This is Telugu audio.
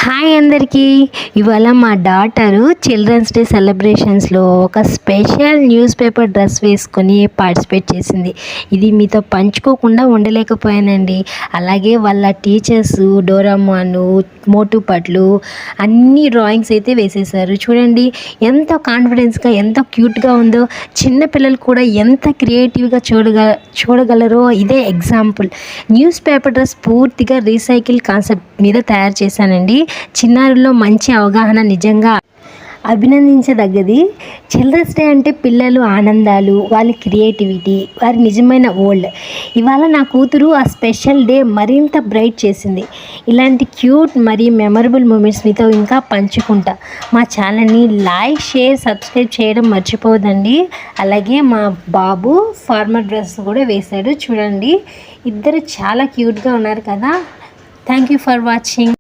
హాయ్ అందరికీ. ఇవాళ మా డాటరు చిల్డ్రన్స్ డే సెలబ్రేషన్స్లో ఒక స్పెషల్ న్యూస్ పేపర్ డ్రెస్ వేసుకొని పార్టిసిపేట్ చేసింది. ఇది మీతో పంచుకోకుండా ఉండలేకపోయానండి. అలాగే వాళ్ళ టీచర్స్ డోరామాను, మోటు పట్లు అన్ని డ్రాయింగ్స్ అయితే వేసేసారు. చూడండి ఎంత కాన్ఫిడెన్స్గా, ఎంత క్యూట్గా ఉందో. చిన్నపిల్లలు కూడా ఎంత క్రియేటివ్గా చూడగలరో ఇదే ఎగ్జాంపుల్. న్యూస్ పేపర్ డ్రెస్ పూర్తిగా రీసైకిల్ కాన్సెప్ట్ మీద తయారు చేశానండి. చిన్నారుల్లో మంచి అవగాహన నిజంగా అభినందించదగ్గది. చిల్డ్రన్స్ డే అంటే పిల్లలు ఆనందాలు, వాళ్ళ క్రియేటివిటీ, వారి నిజమైన వరల్డ్. ఇవాళ నా కూతురు ఆ స్పెషల్ డే మరింత బ్రైట్ చేసింది. ఇలాంటి క్యూట్ మరియు మెమరబుల్ మూమెంట్స్ మీతో ఇంకా పంచుకుంటా. మా ఛానల్ని లైక్, షేర్, సబ్స్క్రైబ్ చేయడం మర్చిపోదండి. అలాగే మా బాబు ఫార్మల్ డ్రెస్ కూడా వేశాడు. చూడండి ఇద్దరు చాలా క్యూట్గా ఉన్నారు కదా. Thank you for watching.